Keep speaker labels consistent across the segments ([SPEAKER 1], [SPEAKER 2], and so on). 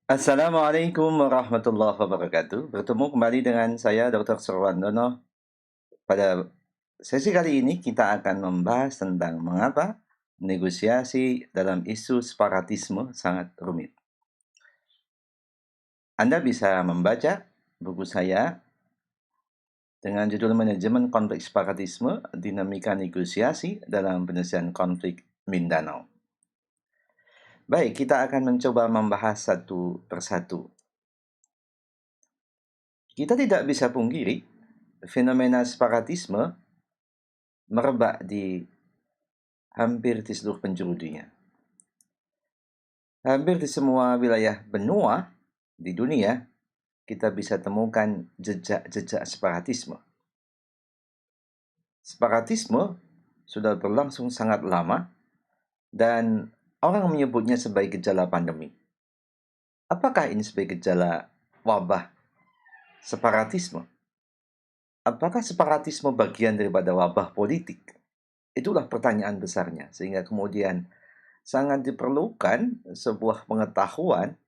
[SPEAKER 1] Assalamualaikum warahmatullahi wabarakatuh. Bertemu kembali dengan saya Dr. Surwandono. Pada sesi kali ini kita akan membahas tentang mengapa negosiasi dalam isu separatisme sangat rumit. Anda bisa membaca buku saya dengan judul Manajemen Konflik Separatisme, Dinamika Negosiasi dalam Penyelesaian Konflik Mindanao. Baik, kita akan mencoba membahas satu persatu. Kita tidak bisa pungkiri fenomena separatisme merebak di hampir di seluruh penjuru dunia. Hampir di semua wilayah benua di dunia, kita bisa temukan jejak-jejak separatisme. Separatisme sudah berlangsung sangat lama dan orang menyebutnya sebagai gejala pandemi. Apakah ini sebagai gejala wabah separatisme? Apakah separatisme bagian daripada wabah politik? Itulah pertanyaan besarnya, sehingga kemudian sangat diperlukan sebuah pengetahuan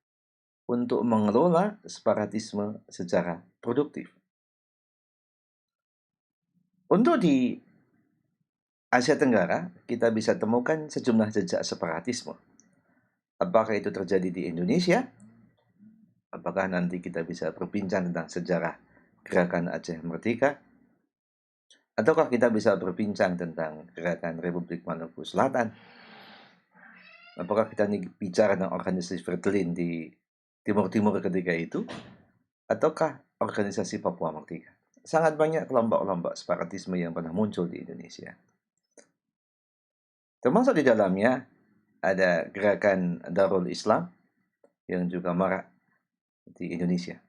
[SPEAKER 1] untuk mengelola separatisme secara produktif. Untuk di Asia Tenggara, kita bisa temukan sejumlah jejak separatisme. Apakah itu terjadi di Indonesia? Apakah nanti kita bisa berbincang tentang sejarah gerakan Aceh Merdeka? Ataukah kita bisa berbincang tentang gerakan Republik Maluku Selatan? Apakah kita bicara tentang organisasi Verdelin di Timur-Timur ketika itu? Ataukah organisasi Papua Merdeka? Sangat banyak kelompok-kelompok separatisme yang pernah muncul di Indonesia. Termasuk di dalamnya ada gerakan Darul Islam yang juga marak di Indonesia.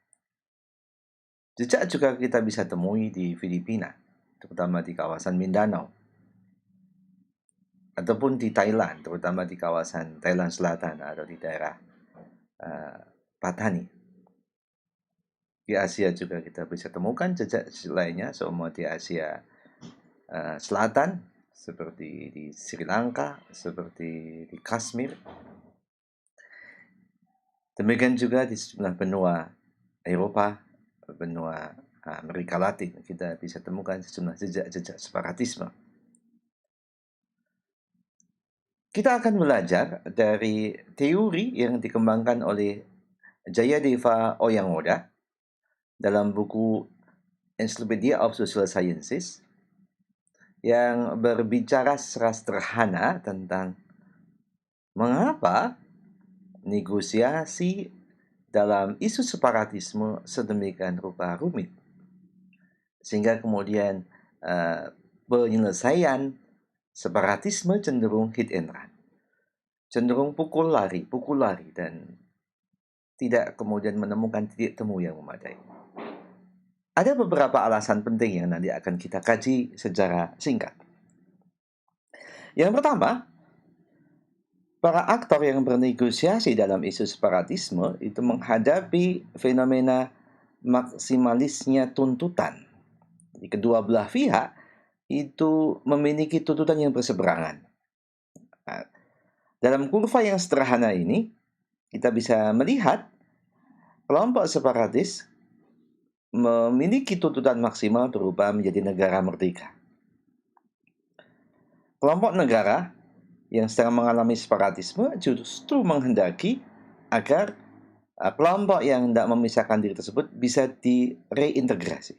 [SPEAKER 1] Jejak juga kita bisa temui di Filipina, terutama di kawasan Mindanao. Ataupun di Thailand, terutama di kawasan Thailand Selatan atau di daerah Patani. Di Asia juga kita bisa temukan jejak lainnya, semua di Asia Selatan, seperti di Sri Lanka, seperti di Kashmir. Demikian juga di sejumlah benua Eropa, benua Amerika Latin, kita bisa temukan sejumlah jejak-jejak separatisme. Kita akan belajar dari teori yang dikembangkan oleh Jayadeva Oyangoda dalam buku Encyclopedia of Social Sciences yang berbicara secara sederhana tentang mengapa negosiasi dalam isu separatisme sedemikian rupa rumit. Sehingga kemudian penyelesaian separatisme cenderung hit and run. Cenderung pukul lari, dan tidak kemudian menemukan titik temu yang memadai. Ada beberapa alasan penting yang nanti akan kita kaji secara singkat. Yang pertama, para aktor yang bernegosiasi dalam isu separatisme itu menghadapi fenomena maksimalisnya tuntutan. Jadi kedua belah pihak itu memiliki tuntutan yang berseberangan. Nah, dalam kurva yang sederhana ini, kita bisa melihat kelompok separatis memiliki tuntutan maksimal berupa menjadi negara merdeka. Kelompok negara yang sedang mengalami separatisme justru menghendaki agar kelompok yang hendak memisahkan diri tersebut bisa direintegrasi.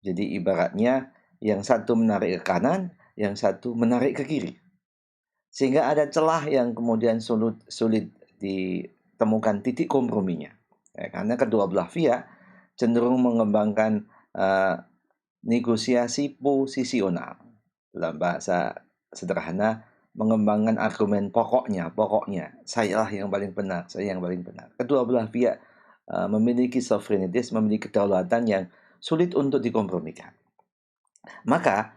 [SPEAKER 1] Jadi ibaratnya yang satu menarik ke kanan, yang satu menarik ke kiri. Sehingga ada celah yang kemudian sulit ditemukan titik komprominya. Karena kedua belah pihak cenderung mengembangkan negosiasi posisional. Dalam bahasa sederhana, mengembangkan argumen pokoknya, sayalah yang paling benar, saya yang paling benar. Kedua belah pihak memiliki sovereignty, memiliki kedaulatan yang sulit untuk dikompromikan. Maka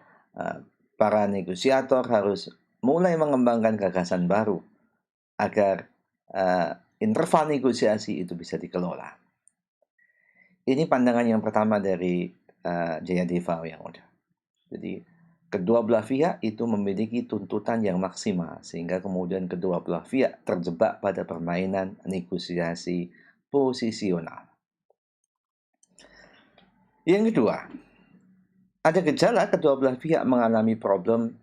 [SPEAKER 1] para negosiator harus mulai mengembangkan gagasan baru agar interval negosiasi itu bisa dikelola. Ini pandangan yang pertama dari Jayadeva Oyangoda. Jadi kedua belah pihak itu memiliki tuntutan yang maksimal, sehingga kemudian kedua belah pihak terjebak pada permainan negosiasi posisional. Yang kedua, ada gejala kedua belah pihak mengalami problem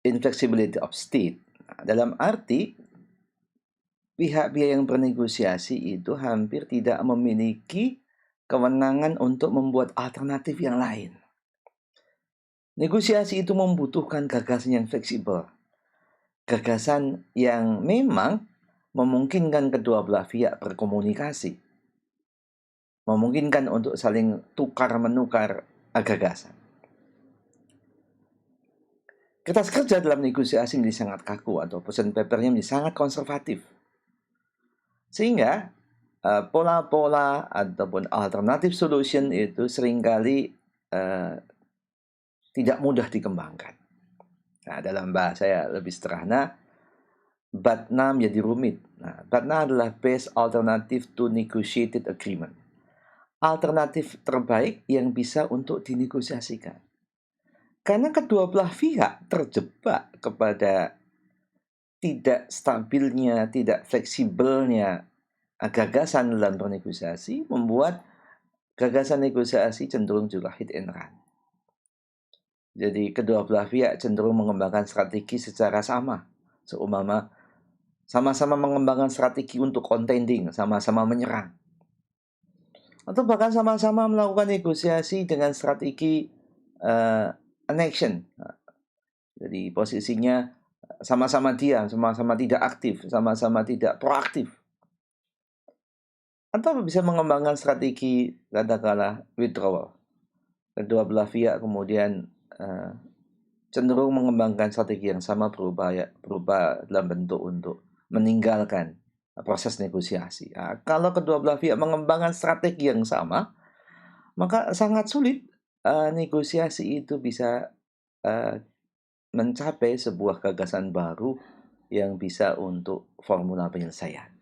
[SPEAKER 1] inflexibility of state. Dalam arti, pihak-pihak yang bernegosiasi itu hampir tidak memiliki kewenangan untuk membuat alternatif yang lain. Negosiasi itu membutuhkan gagasan yang fleksibel. Gagasan yang memang memungkinkan kedua belah pihak berkomunikasi. Memungkinkan untuk saling tukar-menukar gagasan. Kertas kerja dalam negosiasi menjadi sangat kaku atau position papernya menjadi sangat konservatif. Sehingga pola-pola ataupun alternative solution itu seringkali tidak mudah dikembangkan. Nah, dalam bahasa yang lebih sederhana, BATNA menjadi rumit. Nah, BATNA adalah best alternative to negotiated agreement. Alternatif terbaik yang bisa untuk dinegosiasikan. Karena kedua belah pihak terjebak kepada tidak stabilnya, tidak fleksibelnya gagasan dalam bernegosiasi, membuat gagasan negosiasi cenderung juga hit and run. Jadi kedua belah pihak cenderung mengembangkan strategi secara sama. Seumpama sama-sama mengembangkan strategi untuk contending, sama-sama menyerang. Atau bahkan sama-sama melakukan negosiasi dengan strategi inaction. Jadi posisinya sama-sama diam, sama-sama tidak aktif, sama-sama tidak proaktif. Atau bisa mengembangkan strategi katakanlah withdrawal. Kedua belah pihak kemudian cenderung mengembangkan strategi yang sama berupa dalam bentuk untuk meninggalkan proses negosiasi. Nah, kalau kedua belah pihak mengembangkan strategi yang sama, maka sangat sulit negosiasi itu bisa mencapai sebuah gagasan baru yang bisa untuk formula penyelesaian.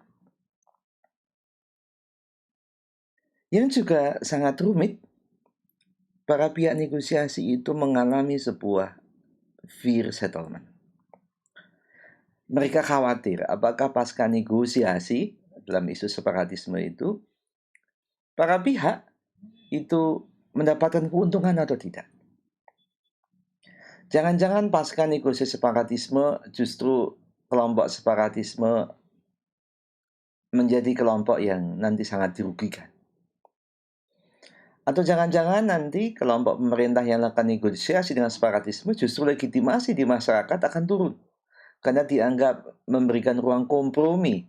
[SPEAKER 1] Yang juga sangat rumit, para pihak negosiasi itu mengalami sebuah fear settlement. Mereka khawatir apakah pasca negosiasi dalam isu separatisme itu, para pihak itu mendapatkan keuntungan atau tidak. Jangan-jangan pasca negosiasi separatisme justru kelompok separatisme menjadi kelompok yang nanti sangat dirugikan. Atau jangan-jangan nanti kelompok pemerintah yang akan negosiasi dengan separatisme justru legitimasi di masyarakat akan turun. Karena dianggap memberikan ruang kompromi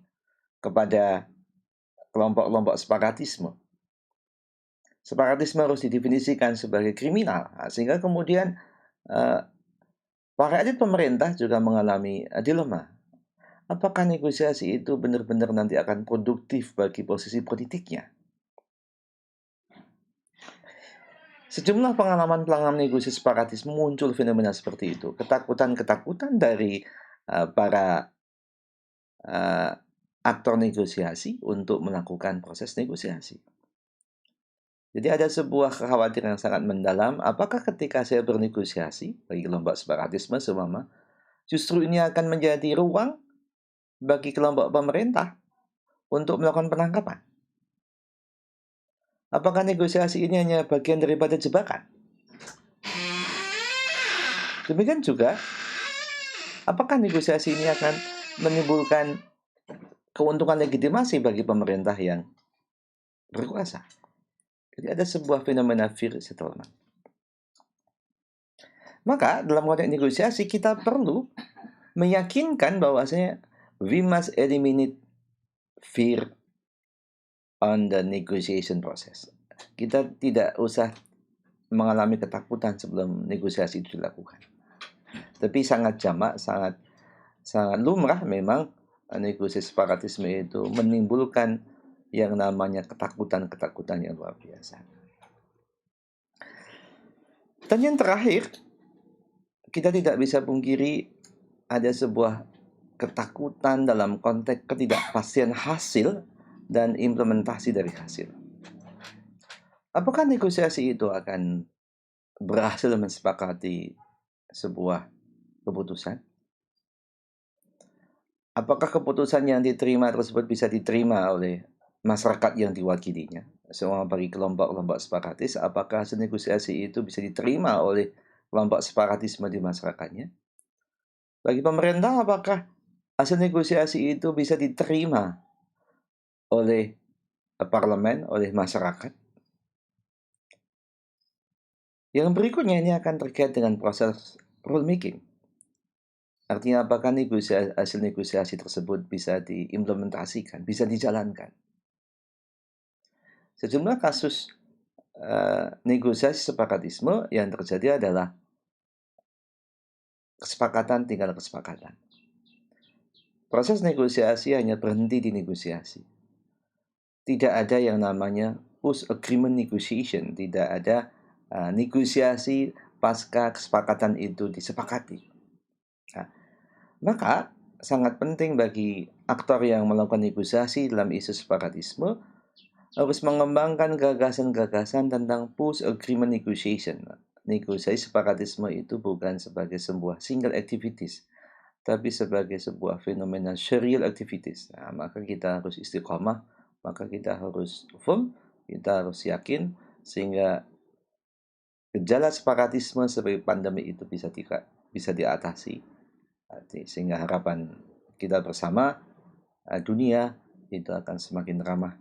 [SPEAKER 1] kepada kelompok-kelompok separatisme. Separatisme harus didefinisikan sebagai kriminal. Sehingga kemudian para elit pemerintah juga mengalami dilema. Apakah negosiasi itu benar-benar nanti akan produktif bagi posisi politiknya? Sejumlah pengalaman negosiasi separatisme muncul fenomena seperti itu. Ketakutan-ketakutan dari para aktor negosiasi untuk melakukan proses negosiasi. Jadi ada sebuah kekhawatiran yang sangat mendalam, apakah ketika saya bernegosiasi bagi kelompok separatisme seumpama, justru ini akan menjadi ruang bagi kelompok pemerintah untuk melakukan penangkapan. Apakah negosiasi ini hanya bagian daripada jebakan? Demikian juga, apakah negosiasi ini akan menimbulkan keuntungan legitimasi bagi pemerintah yang berkuasa? Jadi ada sebuah fenomena fear settlement. Maka dalam konteks negosiasi kita perlu meyakinkan bahwasanya we must eliminate fear on the negotiation process. Kita tidak usah mengalami ketakutan sebelum negosiasi itu dilakukan. Tapi sangat jamak, sangat lumrah memang negosiasi separatisme itu menimbulkan yang namanya ketakutan-ketakutan yang luar biasa. Dan yang terakhir, kita tidak bisa pungkiri ada sebuah ketakutan dalam konteks ketidakpastian hasil dan implementasi dari hasil. Apakah negosiasi itu akan berhasil mensepakati sebuah keputusan, apakah keputusan yang diterima tersebut bisa diterima oleh masyarakat yang diwakilinya? Semua bagi kelompok-kelompok separatis, apakah hasil negosiasi itu bisa diterima oleh kelompok separatisme di masyarakatnya? Bagi pemerintah, apakah hasil negosiasi itu bisa diterima oleh parlemen, oleh masyarakat? Yang berikutnya ini akan terkait dengan proses rulemaking. Artinya apakah hasil negosiasi tersebut bisa diimplementasikan, bisa dijalankan. Sejumlah kasus negosiasi separatisme yang terjadi adalah kesepakatan tinggal kesepakatan. Proses negosiasi hanya berhenti di negosiasi. Tidak ada yang namanya post-agreement negotiation, tidak ada negosiasi pasca kesepakatan itu disepakati. Nah, maka sangat penting bagi aktor yang melakukan negosiasi dalam isu separatisme harus mengembangkan gagasan-gagasan tentang post-agreement negotiation. Negosiasi separatisme itu bukan sebagai sebuah single activities, tapi sebagai sebuah fenomena serial activities. Nah, maka kita harus istiqomah, maka kita harus firm, kita harus yakin, sehingga gejala separatisme sebagai pandemi itu bisa diatasi. Sehingga harapan kita bersama, dunia itu akan semakin ramah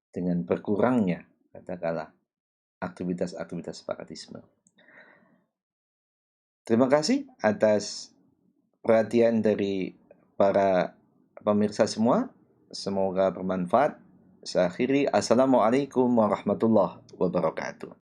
[SPEAKER 1] dengan berkurangnya, katakanlah, aktivitas-aktivitas separatisme. Terima kasih atas perhatian dari para pemirsa semua. Semoga bermanfaat. Saya akhiri. Assalamualaikum warahmatullahi wabarakatuh.